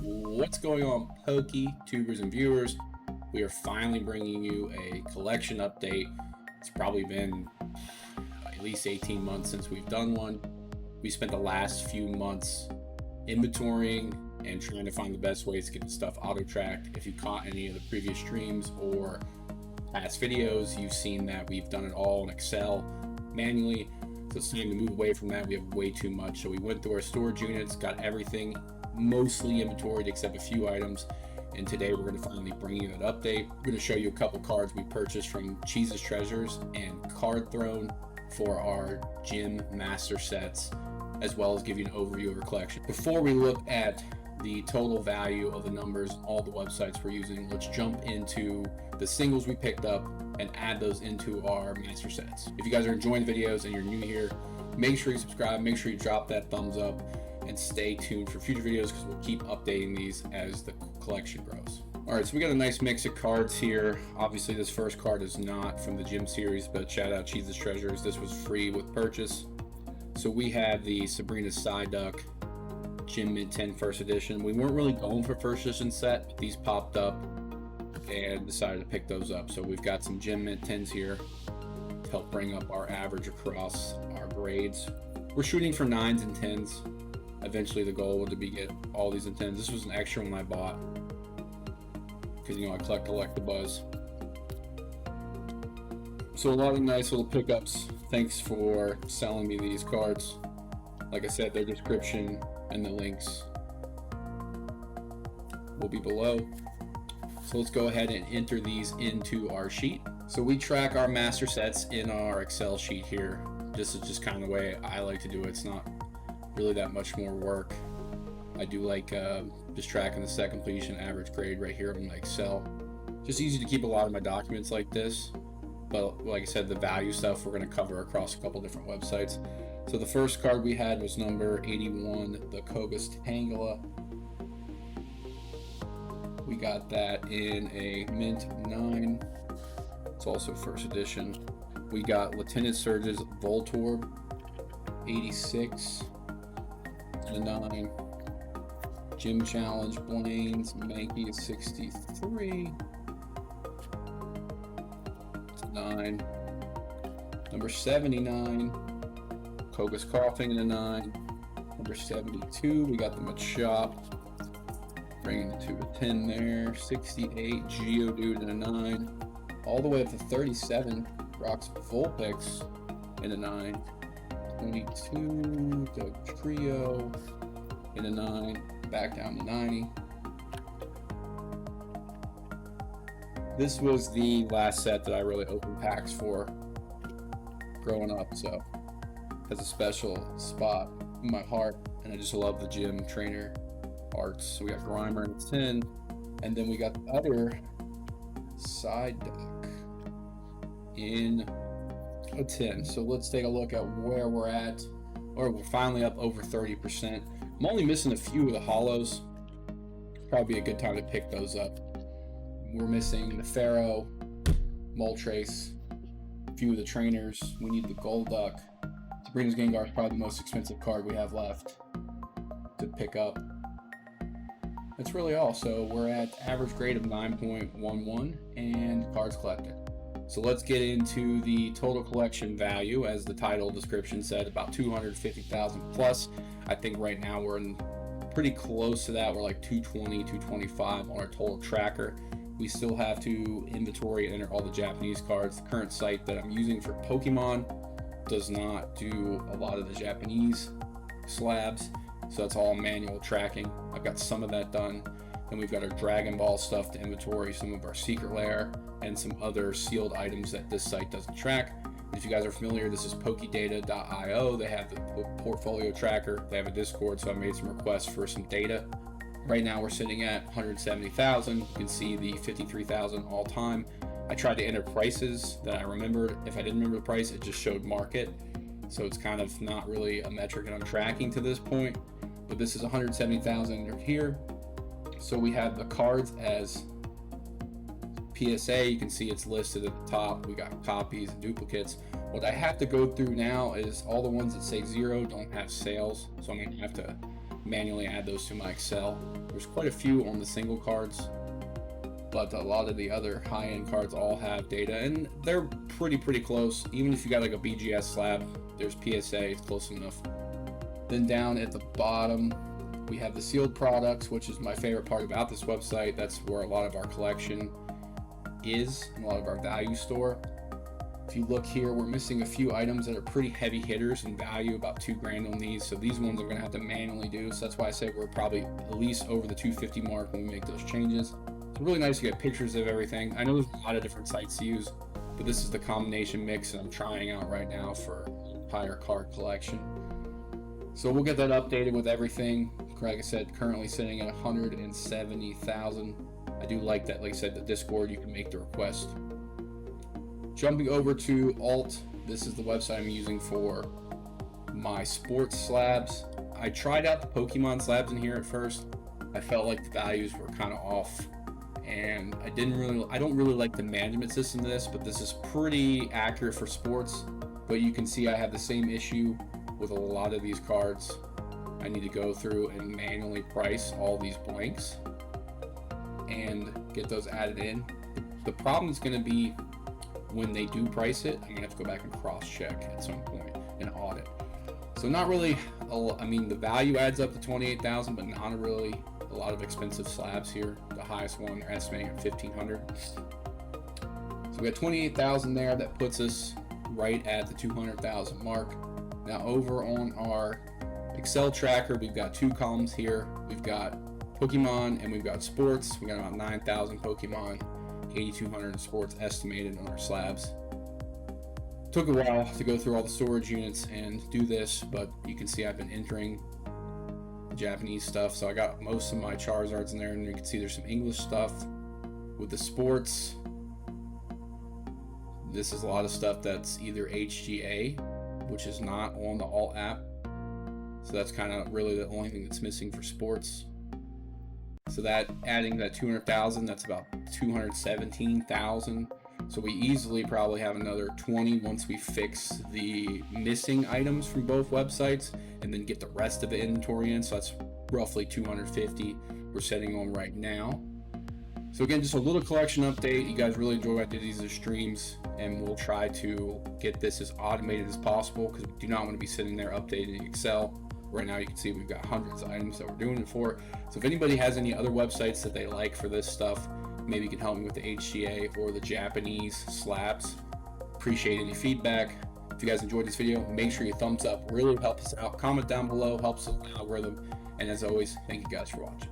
What's going on, PokeTubers and viewers? We are finally bringing you a collection update. It's probably been at least 18 months since we've done one. We spent the last few months inventorying and trying to find the best ways to get the stuff auto-tracked. If you caught any of the previous streams or past videos, you've seen that we've done it all in Excel manually. So it's time to move away from that. We have way too much. So we went through our storage units, got everything mostly inventoried except a few items, and today we're going to finally bring you that update. We're going to show you a couple cards we purchased from Cheese's Treasures and Card Throne for our gym master sets, as well as give you an overview of our collection. Before we look at the total value of the numbers, all the websites we're using, let's jump into the singles we picked up and add those into our master sets. If you guys are enjoying the videos and you're new here, make sure you subscribe, make sure you drop that thumbs up, and stay tuned for future videos because we'll keep updating these as the collection grows. All right, so we got a nice mix of cards here. Obviously, this first card is not from the gym series, but shout out Cheese's Treasures. This was free with purchase. So we have the Sabrina Psyduck Gym Mint 10 First Edition. We weren't really going for first edition set, but these popped up and decided to pick those up. So we've got some Gym Mint 10s here to help bring up our average across our grades. We're shooting for 9s and 10s. Eventually the goal would be get all these in 10s. This was an extra one I bought because, you know, I collect Electabuzz. So a lot of nice little pickups. Thanks for selling me these cards. Like I said, their description and the links will be below. So let's go ahead and enter these into our sheet. So we track our master sets in our Excel sheet here. This is just kind of the way I like to do it. It's not really that much more work. I do like just tracking the set completion average grade right here on my Excel. Just easy to keep a lot of my documents like this. But like I said, the value stuff we're going to cover across a couple different websites. So the first card we had was number 81, the Koga's Tangela. We got that in a mint 9. It's also first edition. We got Lieutenant Surge's Voltorb 86 and a 9. Gym Challenge Blaine's Mankey 63. It's a 9. Number 79. Koga's Coughing in a 9. Number 72, we got the Machop, bringing it to a 10 there. 68, Geodude in a 9. All the way up to 37, Rocks Vulpix in a 9. 22, the Trio in a 9. Back down to 90. This was the last set that I really opened packs for growing up, so has a special spot in my heart, and I just love the gym trainer arts. So we got Grimer in a 10, and then we got the other Psyduck in a 10. So let's take a look at where we're at. Or we're finally up over 30%. I'm only missing a few of the hollows. Probably a good time to pick those up. We're missing the Pharaoh, Moltres, a few of the trainers. We need the Golduck. Sabrina's Gengar is probably the most expensive card we have left to pick up. That's really all. So we're at average grade of 9.11 and cards collected. So let's get into the total collection value. As the title description said, about 250,000 plus. I think right now we're in pretty close to that. We're like 220, 225 on our total tracker. We still have to inventory and enter all the Japanese cards. The current site that I'm using for Pokemon does not do a lot of the Japanese slabs, so that's all manual tracking. I've got some of that done. Then we've got our Dragon Ball stuff to inventory, some of our Secret Lair, and some other sealed items that this site doesn't track. If you guys are familiar, this is Pokedata.io. They have the portfolio tracker. They have a Discord, so I made some requests for some data. Right now we're sitting at 170,000. You can see the 53,000 all time. I tried to enter prices that I remembered. If I didn't remember the price, it just showed market. So it's kind of not really a metric that I'm tracking to this point. But this is 170,000 here. So we have the cards as PSA. You can see it's listed at the top. We got copies and duplicates. What I have to go through now is all the ones that say 0 don't have sales. So I'm going to have to manually add those to my Excel. There's quite a few on the single cards, but a lot of the other high-end cards all have data, and they're pretty close. Even if you got like a BGS slab, there's PSA, it's close enough. Then down at the bottom, we have the sealed products, which is my favorite part about this website. That's where a lot of our collection is, and a lot of our value store. If you look here, we're missing a few items that are pretty heavy hitters in value, about $2,000 on these. So these ones I'm gonna have to manually do. So that's why I say we're probably at least over the 250 mark when we make those changes. It's really nice to get pictures of everything. I know there's a lot of different sites to use, but this is the combination mix that I'm trying out right now for entire card collection. So we'll get that updated with everything. Like I said, currently sitting at 170,000. I do like that. Like I said, the Discord, you can make the request. Jumping over to Alt, this is the website I'm using for my sports slabs. I tried out the Pokemon slabs in here at first. I felt like the values were kind of off, and I don't really like the management system of this, but this is pretty accurate for sports. But you can see I have the same issue with a lot of these cards. I need to go through and manually price all these blanks and get those added in. The problem is going to be when they do price it, I'm going to have to go back and cross-check at some point and audit. So not really, I mean, the value adds up to 28,000, but not really a lot of expensive slabs here. The highest one they're estimating at 1,500. So we got 28,000 there. That puts us right at the 200,000 mark. Now over on our Excel tracker, we've got two columns here. We've got Pokemon and we've got sports. We got about 9,000 Pokemon, 8,200 in sports estimated on our slabs. Took a while to go through all the storage units and do this, but you can see I've been entering Japanese stuff. So I got most of my Charizards in there, and you can see there's some English stuff. With the sports, this is a lot of stuff that's either HGA, which is not on the Alt app. So that's kind of really the only thing that's missing for sports. So that adding that 200,000, that's about 217,000. So we easily probably have another 20 once we fix the missing items from both websites and then get the rest of the inventory in. So that's roughly 250 we're sitting on right now. So again, just a little collection update. You guys really enjoy when I do these as streams, and we'll try to get this as automated as possible because we do not want to be sitting there updating Excel. Right now you can see we've got hundreds of items that we're doing it for. So if anybody has any other websites that they like for this stuff, maybe you can help me with the HGA or the Japanese slabs. Appreciate any feedback. If you guys enjoyed this video, make sure you thumbs up. Really helps us out. Comment down below, helps the algorithm. And as always, thank you guys for watching.